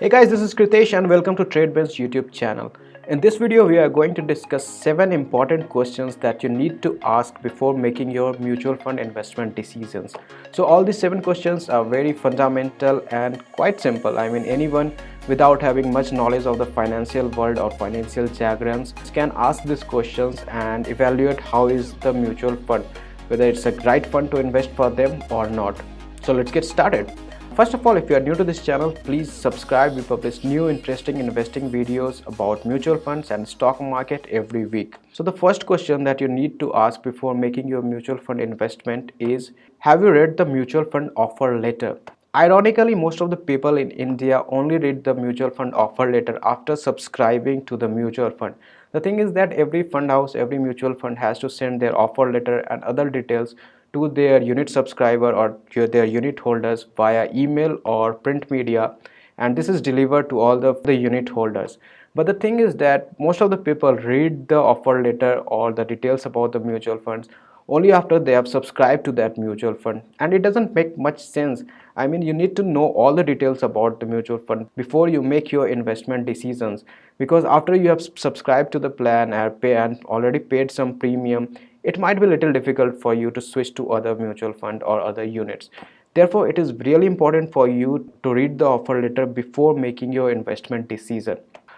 Hey guys, this is Kritesh and welcome to TradeBen's YouTube channel. In this video, we are going to discuss 7 important questions that you need to ask before making your mutual fund investment decisions. So all these 7 questions are very fundamental and quite simple. I mean, anyone without having much knowledge of the financial world or financial jargons can ask these questions and evaluate how is the mutual fund, whether it's a right fund to invest for them or not. So let's get started. First of all, if you are new to this channel, please subscribe. We publish new interesting investing videos about mutual funds and stock market every week. So the first question that you need to ask before making your mutual fund investment is, have you read the mutual fund offer letter? Ironically, most of the people in India only read the mutual fund offer letter after subscribing to the mutual fund. The thing is that every fund house, every mutual fund has to send their offer letter and other details to their unit subscriber or to their unit holders via email or print media, and this is delivered to all the unit holders. But the thing is that most of the people read the offer letter or the details about the mutual funds only after they have subscribed to that mutual fund, and it doesn't make much sense. I mean, you need to know all the details about the mutual fund before you make your investment decisions, because after you have subscribed to the plan and already paid some premium, it might be a little difficult for you to switch to other mutual fund or other units. Therefore, it is really important for you to read the offer letter before making your investment decision.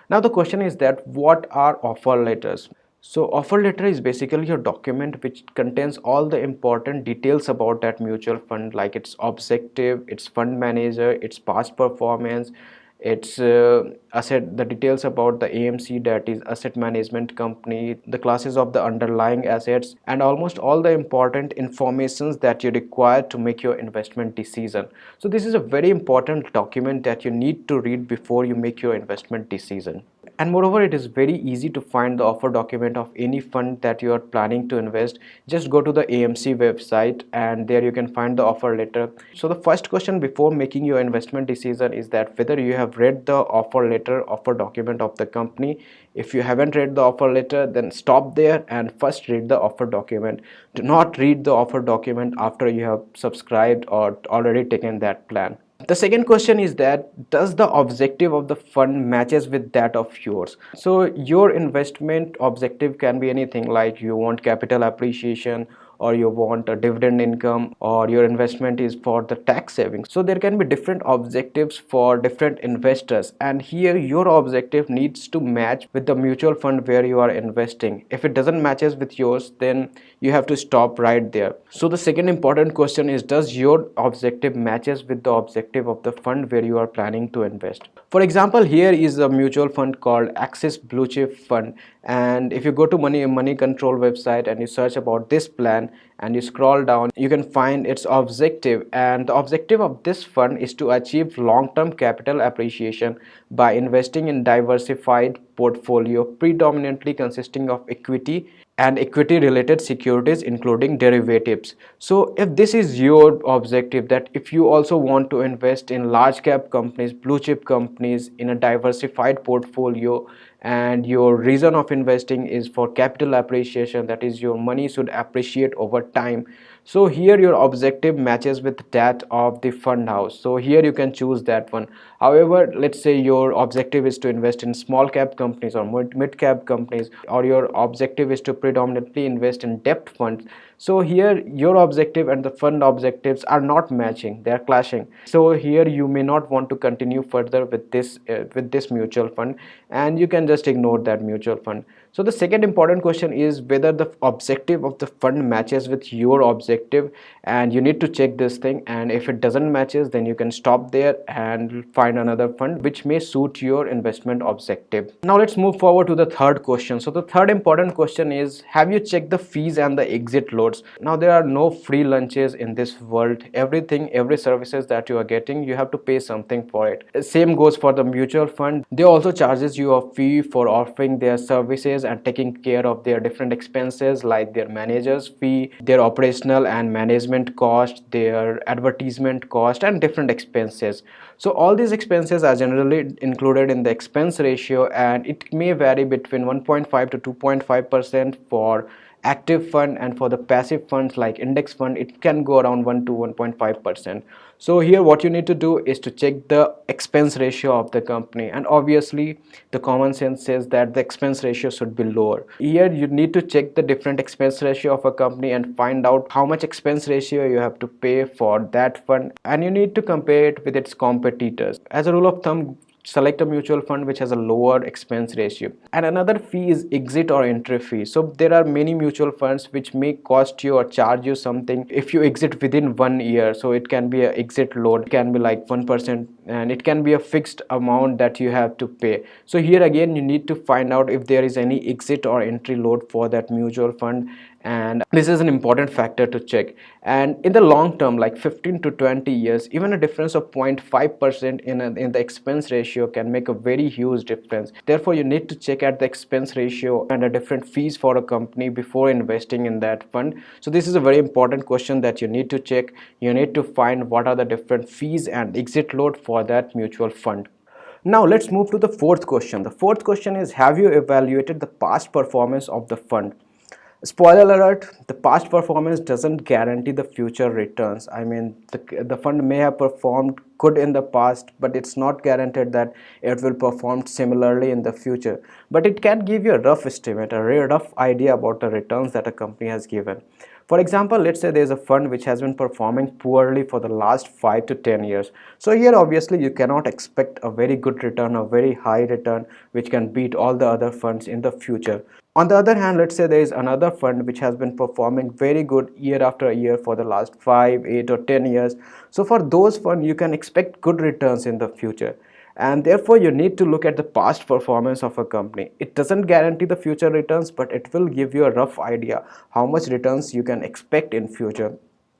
Now the question is that what are offer letters? So offer letter is basically a document which contains all the important details about that mutual fund, like its objective, its fund manager, its past performance, its asset, the details about the AMC, that is asset management company, the classes of the underlying assets, and almost all the important informations that you require to make your investment decision. So this is a very important document that you need to read before you make your investment decision. And moreover, it is very easy to find the offer document of any fund that you are planning to invest. Just go to the AMC website and there you can find the offer letter. So the first question before making your investment decision is that whether you have read the offer letter, offer document of the company. If you haven't read the offer letter, then stop there and first read the offer document. Do not read the offer document after you have subscribed or already taken that plan. The second question is that does the objective of the fund matches with that of yours? So your investment objective can be anything, like you want capital appreciation, or you want a dividend income, or your investment is for the tax savings. So there can be different objectives for different investors, and here your objective needs to match with the mutual fund where you are investing. If it doesn't matches with yours, then you have to stop right there. So the second important question is, does your objective matches with the objective of the fund where you are planning to invest? For example, here is a mutual fund called Axis Blue Chip Fund, and if you go to money control website and you search about this plan and you scroll down, you can find its objective, and the objective of this fund is to achieve long-term capital appreciation by investing in diversified portfolio predominantly consisting of equity and equity related securities including derivatives. So if this is your objective, that if you also want to invest in large cap companies, blue chip companies in a diversified portfolio, and your reason of investing is for capital appreciation, that is your money should appreciate over time, so here your objective matches with that of the fund house, so here you can choose that one. However, let's say your objective is to invest in small cap companies or mid cap companies, or your objective is to predominantly invest in debt funds, so here your objective and the fund objectives are not matching, they are clashing. So here you may not want to continue further with this mutual fund, and you can just ignore that mutual fund. So the second important question is whether the objective of the fund matches with your objective, and you need to check this thing, and if it doesn't matches, then you can stop there and find another fund which may suit your investment objective. Now let's move forward to the third question. So the third important question is, have you checked the fees and the exit loads? Now there are no free lunches in this world. Every services that you are getting, you have to pay something for it. Same goes for the mutual fund. They also charges you a fee for offering their services and taking care of their different expenses, like their managers fee, their operational and management cost, their advertisement cost, and different expenses. So all these expenses are generally included in the expense ratio, and it may vary between 1.5 to 2.5% for active fund, and for the passive funds like index fund it can go around 1 to 1.5%. So here what you need to do is to check the expense ratio of the company, and obviously the common sense says that the expense ratio should be lower. Here you need to check the different expense ratio of a company and find out how much expense ratio you have to pay for that fund, and you need to compare it with its competitors. As a rule of thumb, select a mutual fund which has a lower expense ratio. And another fee is exit or entry fee. So there are many mutual funds which may cost you or charge you something if you exit within 1 year. So it can be a exit load, it can be like 1%, and it can be a fixed amount that you have to pay. So here again you need to find out if there is any exit or entry load for that mutual fund, and this is an important factor to check. And in the long term, like 15 to 20 years, even a difference of 0.5% in the expense ratio can make a very huge difference. Therefore you need to check at the expense ratio and the different fees for a company before investing in that fund. So this is a very important question that you need to check. You need to find what are the different fees and exit load for that mutual fund. Now let's move to the fourth question. The fourth question is, have you evaluated the past performance of the fund? Spoiler alert, the past performance doesn't guarantee the future returns. I mean, the fund may have performed good in the past, but it's not guaranteed that it will perform similarly in the future. But it can give you a rough estimate, a very rough idea about the returns that a company has given. For example, let's say there's a fund which has been performing poorly for the last 5 to 10 years. So here obviously you cannot expect a very good return, a very high return which can beat all the other funds in the future. On the other hand, let's say there is another fund which has been performing very good year after year for the last 5, 8 or 10 years. So for those funds you can expect good returns in the future, and therefore you need to look at the past performance of a company. It doesn't guarantee the future returns, but it will give you a rough idea how much returns you can expect in future.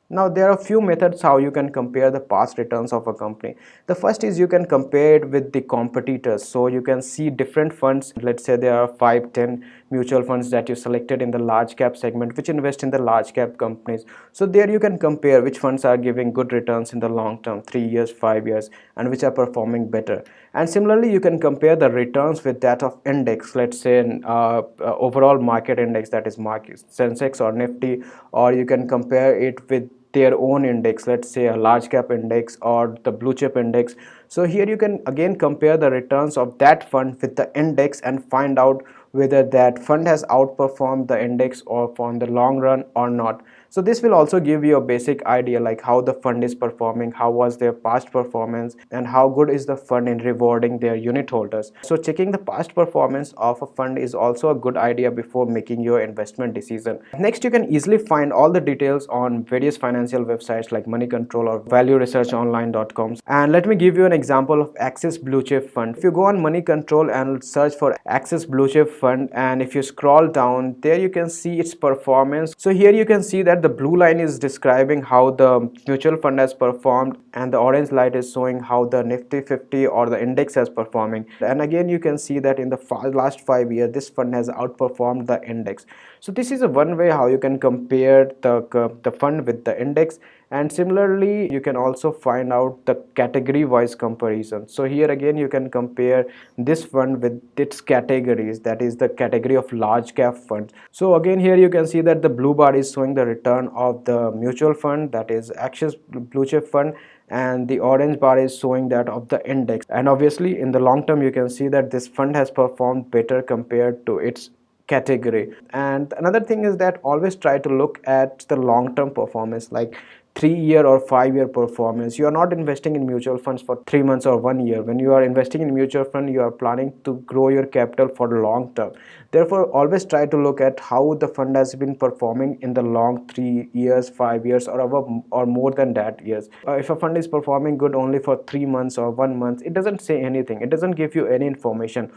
Now there are a few methods how you can compare the past returns of a company. The first is you can compare it with the competitors. So you can see different funds. Let's say there are 5, 10 mutual funds that you selected in the large cap segment which invest in the large cap companies. So there you can compare which funds are giving good returns in the long term, 3 years, 5 years, and which are performing better. And similarly you can compare the returns with that of index. Let's say an overall market index, that is market Sensex or Nifty, or you can compare it with their own index, let's say a large cap index or the blue chip index. So here you can again compare the returns of that fund with the index and find out whether that fund has outperformed the index or for the long run or not. So this will also give you a basic idea like how the fund is performing, how was their past performance, and how good is the fund in rewarding their unit holders. So checking the past performance of a fund is also a good idea before making your investment decision. Next, you can easily find all the details on various financial websites like Money Control or valueresearchonline.com. And let me give you an example of Axis Blue Chip Fund. If you go on Money Control and search for Axis Blue Chip Fund, and if you scroll down there you can see its performance. So here you can see that the blue line is describing how the mutual fund has performed, and the orange light is showing how the Nifty 50 or the index has performing. And again you can see that in the last 5 years this fund has outperformed the index. So this is a one way how you can compare the fund with the index. And similarly you can also find out the category wise comparison. So here again you can compare this fund with its categories, that is the category of large cap funds. So again here you can see that the blue bar is showing the return of the mutual fund, that is Axis Blue Chip Fund, and the orange bar is showing that of the index. And obviously in the long term you can see that this fund has performed better compared to its category. And another thing is that always try to look at the long term performance, like 3 year or 5 year performance. You are not investing in mutual funds for 3 months or 1 year. When you are investing in mutual fund you are planning to grow your capital for the long term. Therefore always try to look at how the fund has been performing in the long 3 years, 5 years, or above, or more than that years. If a fund is performing good only for 3 months or 1 month, it doesn't say anything, it doesn't give you any information.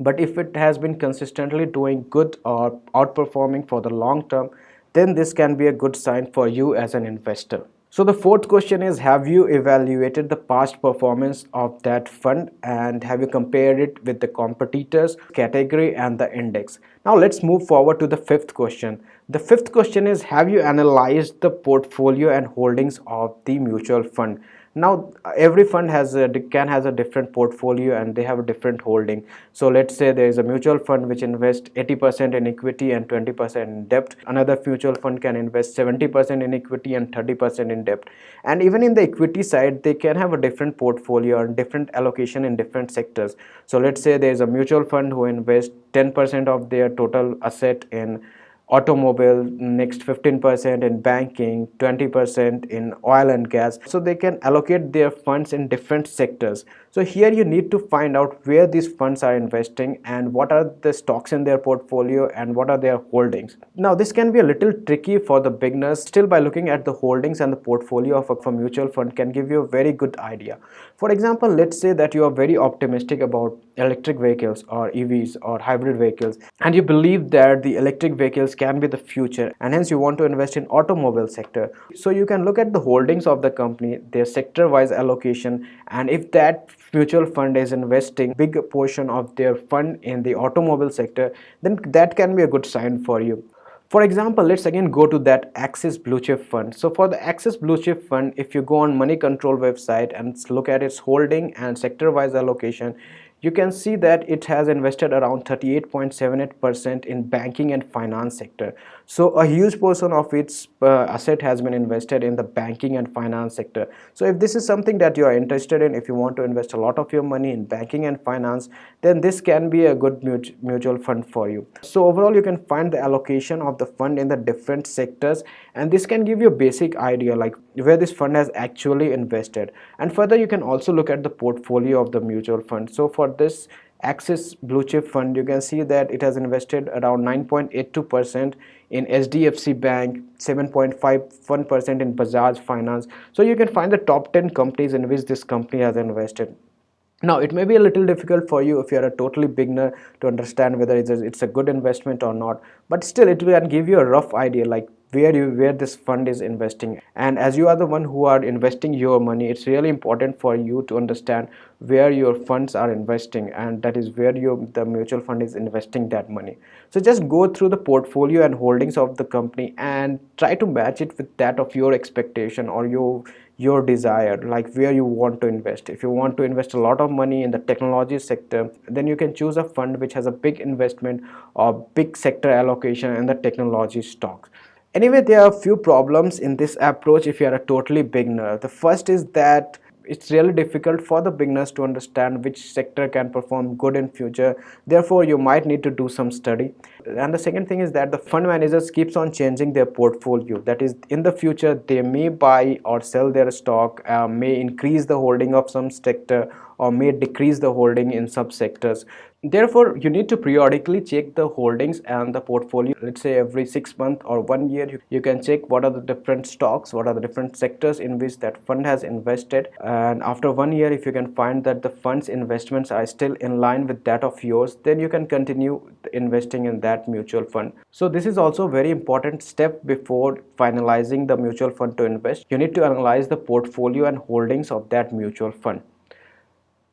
But if it has been consistently doing good or outperforming for the long term, then this can be a good sign for you as an investor. So the fourth question is, have you evaluated the past performance of that fund and have you compared it with the competitors, category, and the index? Now let's move forward to the fifth question. The fifth question is, have you analyzed the portfolio and holdings of the mutual fund? Now every fund has a different portfolio, and they have a different holding. So let's say there is a mutual fund which invests 80% in equity and 20% in debt. Another mutual fund can invest 70% in equity and 30% in debt. And even in the equity side, they can have a different portfolio and different allocation in different sectors. So let's say there is a mutual fund who invests 10% of their total asset in automobile, next 15% in banking, 20% in oil and gas. So they can allocate their funds in different sectors. So here you need to find out where these funds are investing and what are the stocks in their portfolio and what are their holdings. Now this can be a little tricky for the beginners. Still, by looking at the holdings and the portfolio of a mutual fund can give you a very good idea. For example, let's say that you are very optimistic about electric vehicles or EVs or hybrid vehicles, and you believe that the electric vehicles can be the future, and hence you want to invest in automobile sector. So you can look at the holdings of the company, their sector wise allocation, and if that mutual fund is investing big portion of their fund in the automobile sector, then that can be a good sign for you. For example, let's again go to that Axis Blue Chip Fund. So for the Axis Blue Chip Fund, if you go on Money Control website and look at its holding and sector wise allocation, you can see that it has invested around 38.78% in banking and finance sector. So a huge portion of its asset has been invested in the banking and finance sector. So if this is something that you are interested in, if you want to invest a lot of your money in banking and finance, then this can be a good mutual fund for you. So overall, you can find the allocation of the fund in the different sectors, and this can give you a basic idea like where this fund has actually invested. And further, you can also look at the portfolio of the mutual fund. So for this Axis Blue Chip Fund, you can see that it has invested around 9.82% in SDFC Bank, 7.51% in Bajaj Finance. So you can find the top 10 companies in which this company has invested. Now it may be a little difficult for you if you are a totally beginner to understand whether it's a good investment or not, but still it will give you a rough idea like where this fund is investing. And as you are the one who are investing your money, it's really important for you to understand where your funds are investing, and that is where the mutual fund is investing that money. So just go through the portfolio and holdings of the company and try to match it with that of your expectation or your desire, like where you want to invest. If you want to invest a lot of money in the technology sector, then you can choose a fund which has a big investment or big sector allocation in the technology stocks. Anyway, there are a few problems in this approach if you are a totally beginner. The first is that it's really difficult for the beginners to understand which sector can perform good in future. Therefore, you might need to do some study. And the second thing is that the fund managers keeps on changing their portfolio. That is, in the future, they may buy or sell their stock, may increase the holding of some sector, or may decrease the holding in subsectors. Therefore, you need to periodically check the holdings and the portfolio. Let's say every 6 months or 1 year, you can check what are the different stocks, what are the different sectors in which that fund has invested. And after 1 year, if you can find that the fund's investments are still in line with that of yours, then you can continue investing in that mutual fund. So this is also a very important step before finalizing the mutual fund to invest. You need to analyze the portfolio and holdings of that mutual fund.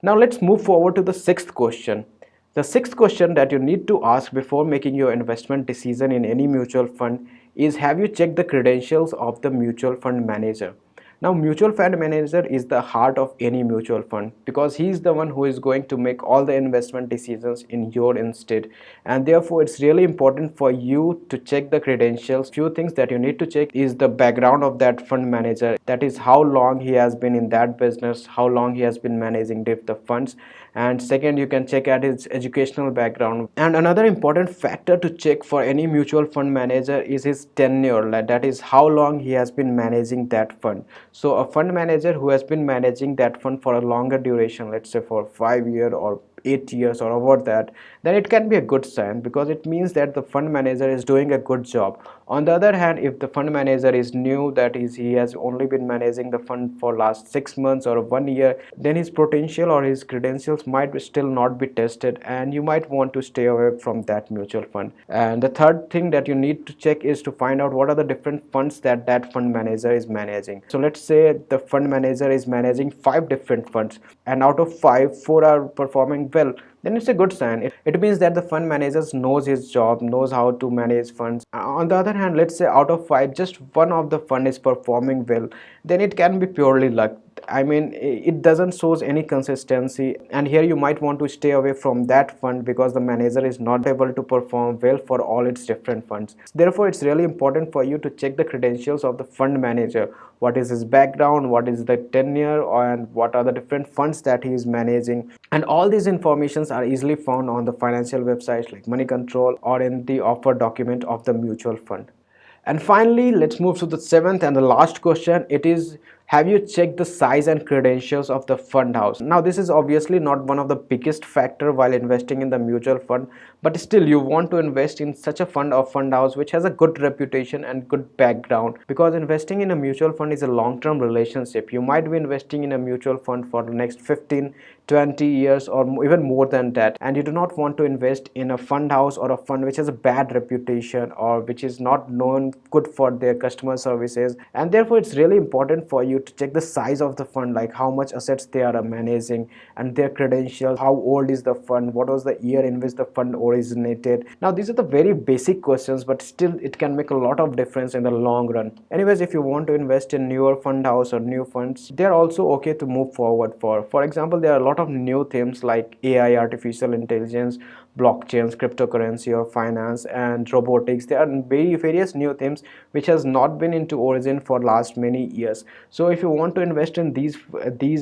Now let's move forward to the sixth question. The sixth question that you need to ask before making your investment decision in any mutual fund is, have you checked the credentials of the mutual fund manager? Now, mutual fund manager is the heart of any mutual fund because he is the one who is going to make all the investment decisions in your instead, and therefore it's really important for you to check the credentials. Few things that you need to check is the background of that fund manager, that is how long he has been in that business, how long he has been managing the funds. And second, you can check at his educational background. And another important factor to check for any mutual fund manager is his tenure, that is how long he has been managing that fund. So a fund manager who has been managing that fund for a longer duration, let's say for 5 years or 8 years or over that, then it can be a good sign because it means that the fund manager is doing a good job. On the other hand, if the fund manager is new, that is he has only been managing the fund for last 6 months or 1 year, then his potential or his credentials might still not be tested, and you might want to stay away from that mutual fund. And the third thing that you need to check is to find out what are the different funds that fund manager is managing. So let's say the fund manager is managing 5 different funds, and out of 5, 4 are performing well, then it's a good sign. It means that the fund manager knows his job, knows how to manage funds. On the other hand, let's say out of 5 just one of the fund is performing well, then it can be purely luck. I mean, it doesn't shows any consistency, and here you might want to stay away from that fund because the manager is not able to perform well for all its different funds. Therefore, it's really important for you to check the credentials of the fund manager. What is his background, what is the tenure, and what are the different funds that he is managing. And all these informations are easily found on the financial websites like Money Control or in the offer document of the mutual fund. And finally, let's move to the seventh and the last question. It is, have you checked the size and credentials of the fund house? Now, this is obviously not one of the biggest factor while investing in the mutual fund, but still you want to invest in such a fund or fund house which has a good reputation and good background, because investing in a mutual fund is a long-term relationship. You might be investing in a mutual fund for the next 15, 20 years or even more than that, and you do not want to invest in a fund house or a fund which has a bad reputation or which is not known good for their customer services. And therefore, it's really important for you to check the size of the fund, like how much assets they are managing and their credentials, how old is the fund, what was the year in which the fund originated. Now, these are the very basic questions, but still it can make a lot of difference in the long run. Anyways, if you want to invest in newer fund house or new funds, they're also okay to move forward for example, there are a lot of new themes like AI, artificial intelligence, blockchains, cryptocurrency or finance and robotics. There are various new themes which has not been into origin for last many years. So if you want to invest in these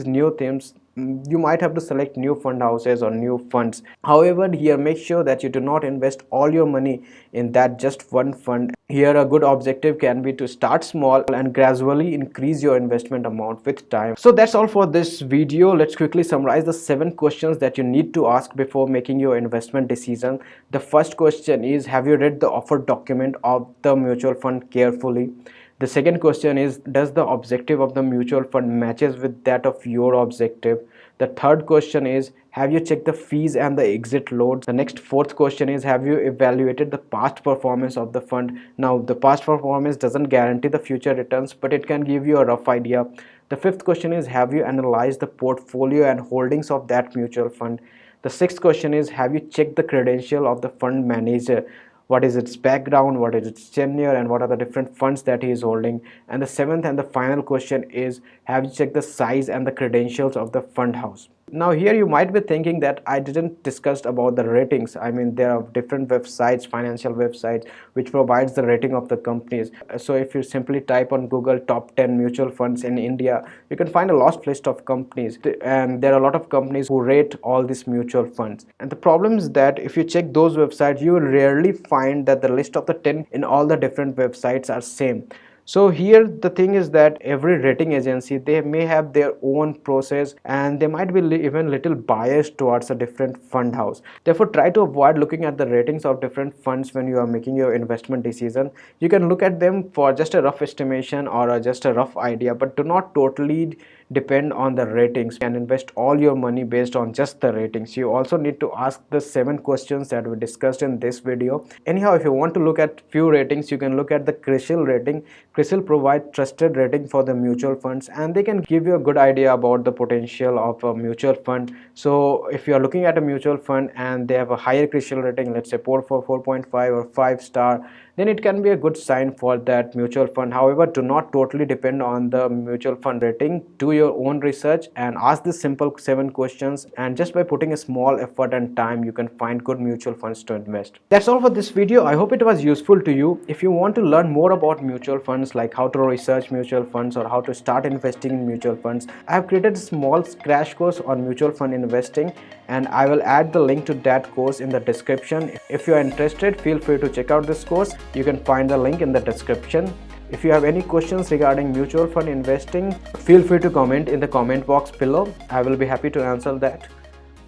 new themes, you might have to select new fund houses or new funds. However, here make sure that you do not invest all your money in that just one fund. Here a good objective can be to start small and gradually increase your investment amount with time. So that's all for this video. Let's quickly summarize the 7 questions that you need to ask before making your investment decision. The first question is, have you read the offer document of the mutual fund carefully? The second question is, does the objective of the mutual fund matches with that of your objective? The third question is, have you checked the fees and the exit loads? The next fourth question is, have you evaluated the past performance of the fund? Now, the past performance doesn't guarantee the future returns, but it can give you a rough idea. The fifth question is, have you analyzed the portfolio and holdings of that mutual fund? The sixth question is, have you checked the credential of the fund manager? What is its background, what is its tenure, and what are the different funds that he is holding? And the seventh and the final question is, have you checked the size and the credentials of the fund house? Now here you might be thinking that I didn't discuss about the ratings. I mean, there are different websites, financial websites, which provides the rating of the companies. So if you simply type on Google top 10 mutual funds in India, you can find a large list of companies, and there are a lot of companies who rate all these mutual funds. And the problem is that if you check those websites, you will rarely find that the list of the 10 in all the different websites are same. So here the thing is that every rating agency, they may have their own process and they might be even little biased towards a different fund house. Therefore, try to avoid looking at the ratings of different funds when you are making your investment decision. You can look at them for just a rough estimation or just a rough idea, but do not totally depend on the ratings and invest all your money based on just the ratings. You also need to ask the 7 questions that we discussed in this video. Anyhow, if you want to look at few ratings, you can look at the CRISIL rating. CRISIL provide trusted rating for the mutual funds, and they can give you a good idea about the potential of a mutual fund. So if you are looking at a mutual fund and they have a higher CRISIL rating, let's say 4.5 or 5 star, then it can be a good sign for that mutual fund. However, do not totally depend on the mutual fund rating. Do your own research and ask the simple 7 questions, and just by putting a small effort and time, you can find good mutual funds to invest. That's all for this video. I hope it was useful to you. If you want to learn more about mutual funds, like how to research mutual funds or how to start investing in mutual funds, I have created a small crash course on mutual fund investing, and I will add the link to that course in the description. If you are interested, feel free to check out this course. You can find the link in the description. If you have any questions regarding mutual fund investing, feel free to comment in the comment box below. I will be happy to answer that.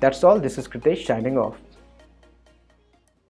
That's all. This is Kritesh signing off.